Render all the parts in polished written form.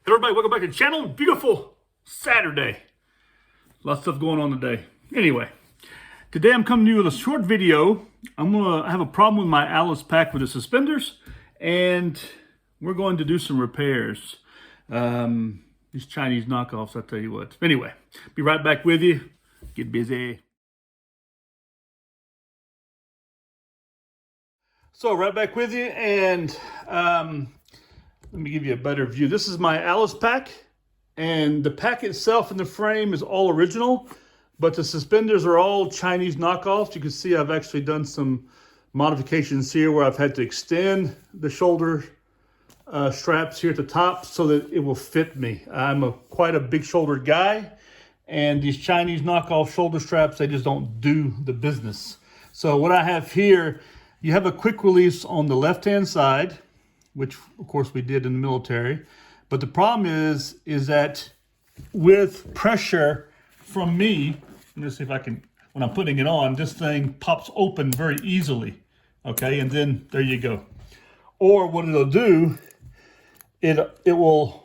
Everybody, welcome back to the channel. Beautiful Saturday. Lots of stuff going on today. Anyway, today I'm coming to you with a short video. I have a problem with my Alice pack with the suspenders, and we're going to do some repairs. These Chinese knockoffs, I'll tell you what. Anyway, be right back with you. Get busy. So right back with you, and let me give you a better view. This is my Alice pack, and the pack itself and the frame is all original, but the suspenders are all Chinese knockoffs. You can see I've actually done some modifications here where I've had to extend the shoulder straps here at the top so that it will fit me. I'm quite a big shouldered guy, and these Chinese knockoff shoulder straps, they just don't do the business. So what I have here, you have a quick release on the left-hand side, which of course we did in the military. But the problem is that with pressure from me, let me see if I can, when I'm putting it on, this thing pops open very easily. Okay, and then there you go. Or what it'll do, it will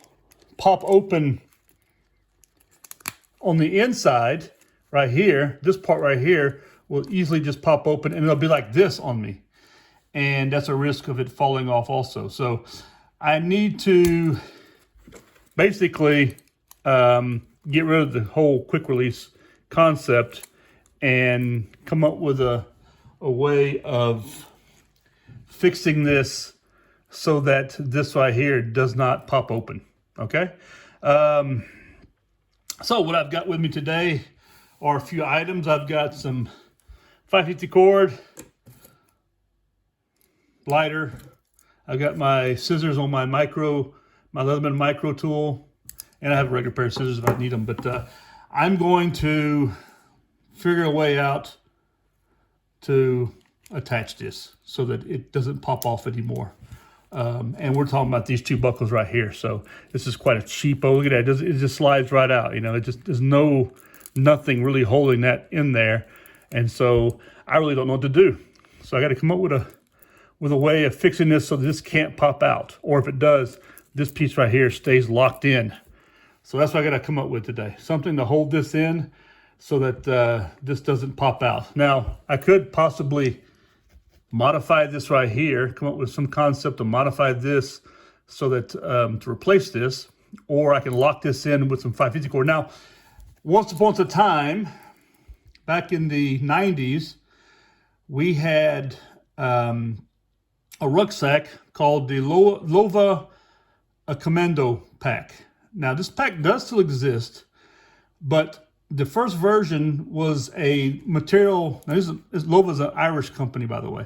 pop open on the inside right here. This part right here will easily just pop open, and it'll be like this on me. And that's a risk of it falling off also. So I need to basically get rid of the whole quick release concept and come up with a way of fixing this so that this right here does not pop open, okay? So what I've got with me today are a few items. I've got some 550 cord, lighter. I got my scissors on my Leatherman micro tool, and I have a regular pair of scissors if I need them. But I'm going to figure a way out to attach this so that it doesn't pop off anymore. And we're talking about these two buckles right here. So this is quite a cheapo. Look at that. It just slides right out. You know, there's nothing really holding that in there. And so I really don't know what to do. So I got to come up with a way of fixing this so that this can't pop out. Or if it does, this piece right here stays locked in. So that's what I got to come up with today. Something to hold this in so that this doesn't pop out. Now, I could possibly modify this right here, come up with some concept to modify this so that to replace this, or I can lock this in with some 550 cord. Now, once upon a time, back in the 90s, we had a rucksack called the Lova Commando pack. Now this pack does still exist, but the first version was a material. Now Lova's an Irish company, by the way.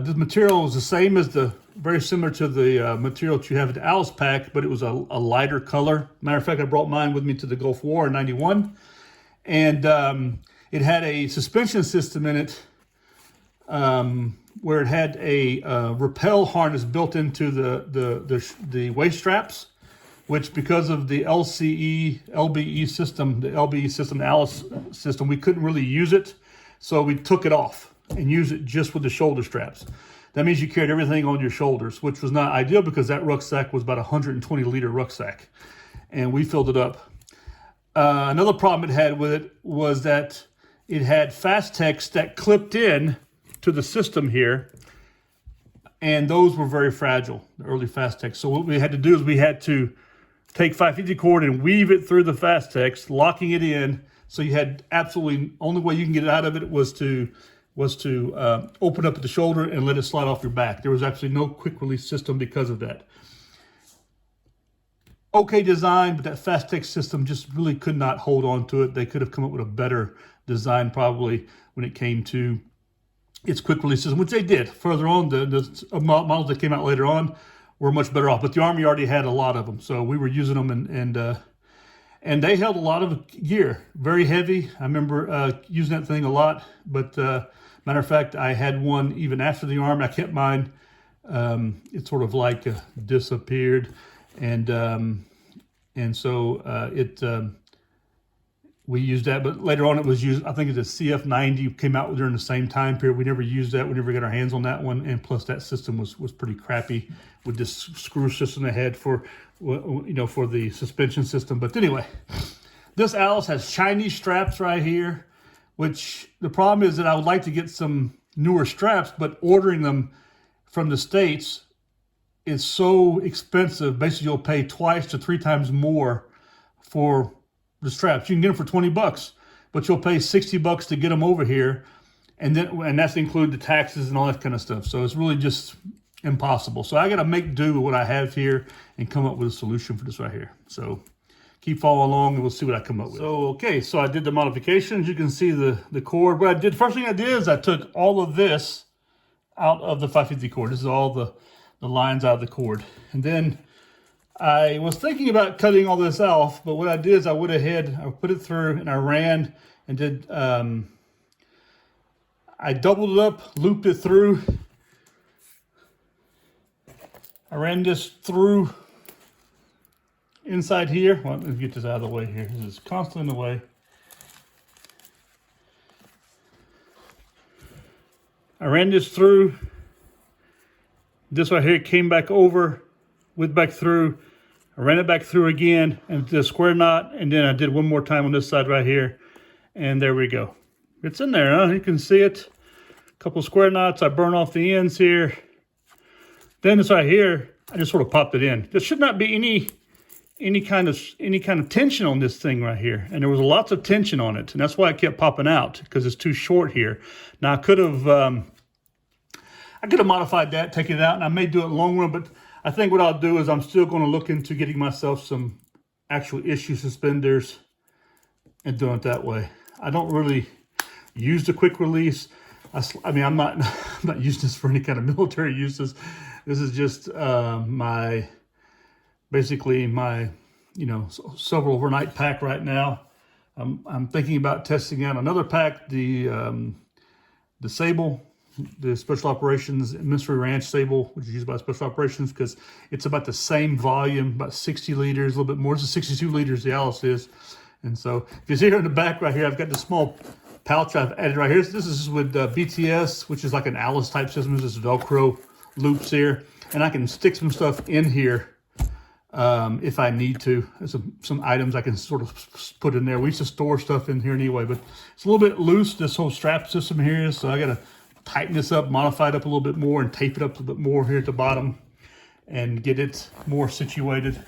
This material is the same as very similar to the material that you have at the Alice pack, but it was a lighter color. Matter of fact, I brought mine with me to the Gulf War in '91, and it had a suspension system in it, where it had a rappel harness built into the waist straps, which because of the LBE system, the Alice system, we couldn't really use it. So we took it off and used it just with the shoulder straps. That means you carried everything on your shoulders, which was not ideal because that rucksack was about a 120-liter rucksack, and we filled it up. Another problem it had with it was that it had Fastex that clipped in to the system here, and those were very fragile, the early Fastex. So what we had to do is we had to take 550 cord and weave it through the Fastex, locking it in. So you had absolutely, only way you can get it out of it was to open up at the shoulder and let it slide off your back. There was actually no quick release system because of that. Okay design, but that Fastex system just really could not hold on to it. They could have come up with a better design probably when it came to its quick release system, which they did. Further on, the models that came out later on were much better off, but the Army already had a lot of them, so we were using them, and they held a lot of gear, very heavy. I remember using that thing a lot, but matter of fact, I had one even after the Army. I kept mine. It sort of like disappeared, and so we used that, but later on it was used, I think it's a CF90 came out during the same time period. We never used that. We never got our hands on that one. And plus that system was pretty crappy with this screw system they had for, for the suspension system. But anyway, this Alice has Chinese straps right here, which the problem is that I would like to get some newer straps, but ordering them from the States is so expensive. Basically, you'll pay 2 to 3 times more for the straps. You can get them for 20 bucks, but you'll pay 60 bucks to get them over here. And that's to include the taxes and all that kind of stuff. So it's really just impossible. So I got to make do with what I have here and come up with a solution for this right here. So keep following along and we'll see what I come up with. So, okay, so I did the modifications. You can see the cord. What I did, first thing I did is I took all of this out of the 550 cord. This is all the lines out of the cord. And then I was thinking about cutting all this off, but what I did is I went ahead, I put it through and I ran and did, I doubled it up, looped it through. I ran this through inside here. Well, let me get this out of the way here. This is constantly in the way. I ran this through. This right here came back over, went back through. I ran it back through again and did a square knot, and then I did one more time on this side right here, and there we go. It's in there, huh? You can see it. A couple square knots. I burn off the ends here. Then this right here, I just sort of popped it in. There should not be any kind of tension on this thing right here, and there was lots of tension on it, and that's why it kept popping out, because it's too short here. Now I could have modified that, taken it out, and I may do it in the long run, but I think what I'll do is I'm still going to look into getting myself some actual issue suspenders and doing it that way. I don't really use the quick release. I mean, I'm not using this for any kind of military uses. This is just basically my silver overnight pack right now. I'm thinking about testing out another pack, the Sable, the Special Operations Mystery Ranch Sable, which is used by Special Operations, because it's about the same volume, about 60 liters, a little bit more. This is 62 liters, the Alice is. And so if you see here in the back right here, I've got the small pouch I've added right here. This is with BTS, which is like an Alice type system. This is Velcro loops here. And I can stick some stuff in here if I need to. Some items I can sort of put in there. We used to store stuff in here anyway, but it's a little bit loose, this whole strap system here, so I got to tighten this up, modify it up a little bit more, and tape it up a little bit more here at the bottom and get it more situated.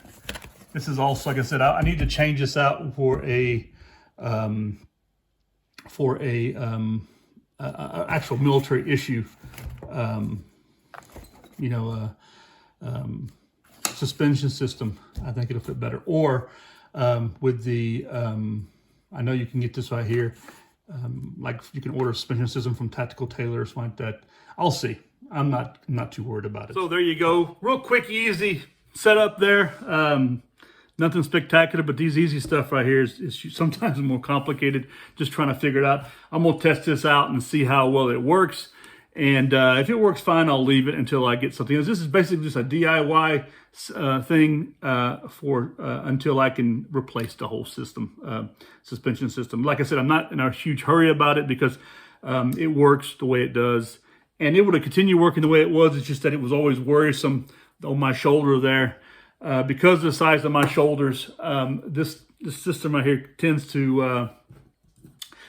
This is also, like I said, I need to change this out for a actual military issue, suspension system. I think it'll fit better. Or with the, I know you can get this right here. Like you can order a suspension system from Tactical Tailor or something like that. I'll see. I'm not too worried about it. So there you go. Real quick, easy setup there. Nothing spectacular, but these easy stuff right here is sometimes more complicated. Just trying to figure it out. I'm going to test this out and see how well it works. And if it works fine, I'll leave it until I get something else. This is basically just a DIY thing until I can replace the whole system, suspension system. Like I said, I'm not in a huge hurry about it because it works the way it does. And it would continue working the way it was. It's just that it was always worrisome on my shoulder there. Because of the size of my shoulders, this system right here tends to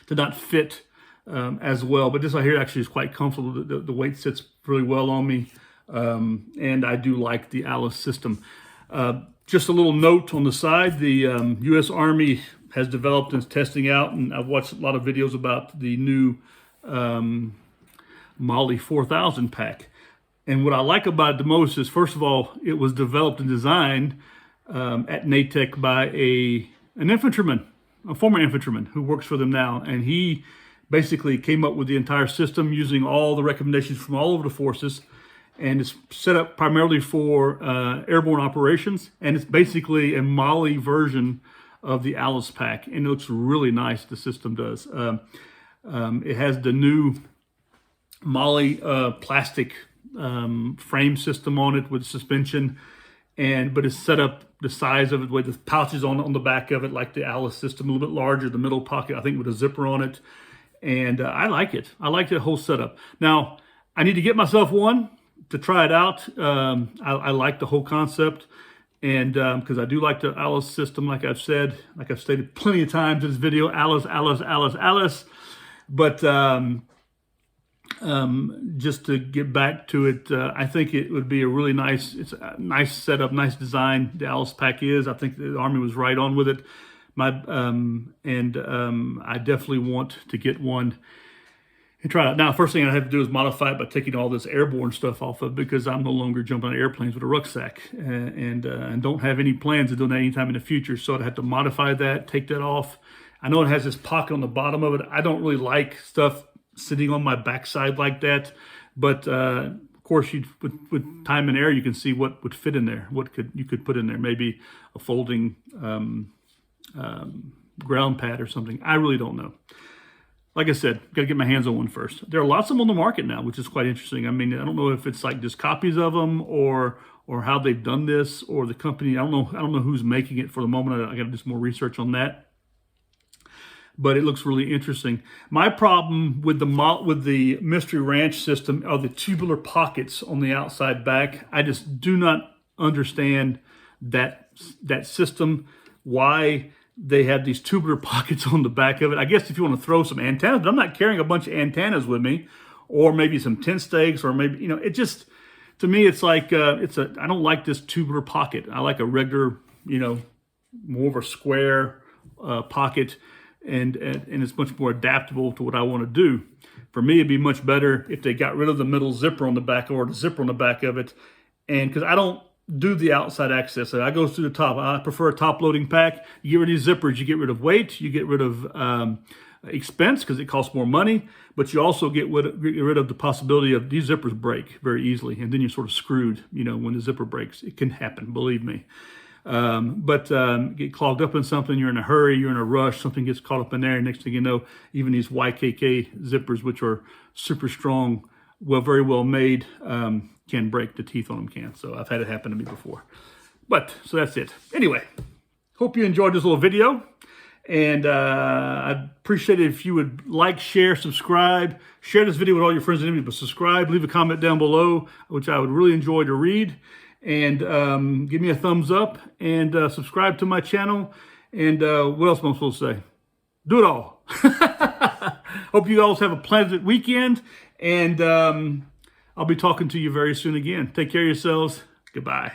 not fit as well. But this right here actually is quite comfortable. The weight sits really well on me. And I do like the Alice system. Just a little note on the side, the U.S. Army has developed and is testing out, and I've watched a lot of videos about the new MOLLE 4000 pack. And what I like about it the most is, first of all, it was developed and designed at NATEC by an infantryman, a former infantryman who works for them now. And he basically came up with the entire system using all the recommendations from all over the forces. And it's set up primarily for airborne operations. And it's basically a MOLLE version of the Alice pack. And it looks really nice, the system does. It has the new MOLLE plastic frame system on it with suspension, but it's set up the size of it, the way the pouch is on the back of it, like the Alice system, a little bit larger, the middle pocket, I think, with a zipper on it. And I like it. I like the whole setup. Now, I need to get myself one to try it out. I like the whole concept. And because I do like the Alice system, like I've stated plenty of times in this video, Alice. But just to get back to it, I think it would be it's a nice setup, nice design. The Alice pack is. I think the Army was right on with it. I definitely want to get one and try it out. Now, first thing I have to do is modify it by taking all this airborne stuff off of it, because I'm no longer jumping on airplanes with a rucksack, and don't have any plans of doing that anytime in the future. So I'd have to modify that, take that off. I know it has this pocket on the bottom of it. I don't really like stuff sitting on my backside like that, but of course, with time and air, you can see what would fit in there. You could put in there? Maybe a folding ground pad or something. I really don't know. Like I said, got to get my hands on one first. There are lots of them on the market now, which is quite interesting. I mean, I don't know if it's like just copies of them or how they've done this, or the company. I don't know who's making it for the moment. I got to do some more research on that. But it looks really interesting. My problem with the Mystery Ranch system are the tubular pockets on the outside back. I just do not understand that system. Why they have these tubular pockets on the back of it. I guess if you want to throw some antennas, but I'm not carrying a bunch of antennas with me, or maybe some tent stakes, or maybe, it just, to me, it's like, I don't like this tubular pocket. I like a regular, more of a square pocket, and it's much more adaptable to what I want to do. For me, it'd be much better if they got rid of the middle zipper on the back, or the zipper on the back of it, and because I don't do the outside access. I go through the top. I prefer a top loading pack. You get rid of these zippers, you get rid of weight, you get rid of expense because it costs more money, but you also get rid of the possibility of these zippers break very easily, and then you're sort of screwed, when the zipper breaks. It can happen, believe me. Get clogged up in something, you're in a hurry, you're in a rush, something gets caught up in there, and next thing you know, even these YKK zippers, which are super strong, very well made, can break. The teeth on them can. So I've had it happen to me before. So that's it. Anyway, hope you enjoyed this little video. And I'd appreciate it if you would like, share, subscribe. Share this video with all your friends and enemies, but subscribe. Leave a comment down below, which I would really enjoy to read. And give me a thumbs up. And subscribe to my channel. And what else am I supposed to say? Do it all. Hope you all have a pleasant weekend. And I'll be talking to you very soon again. Take care of yourselves. Goodbye.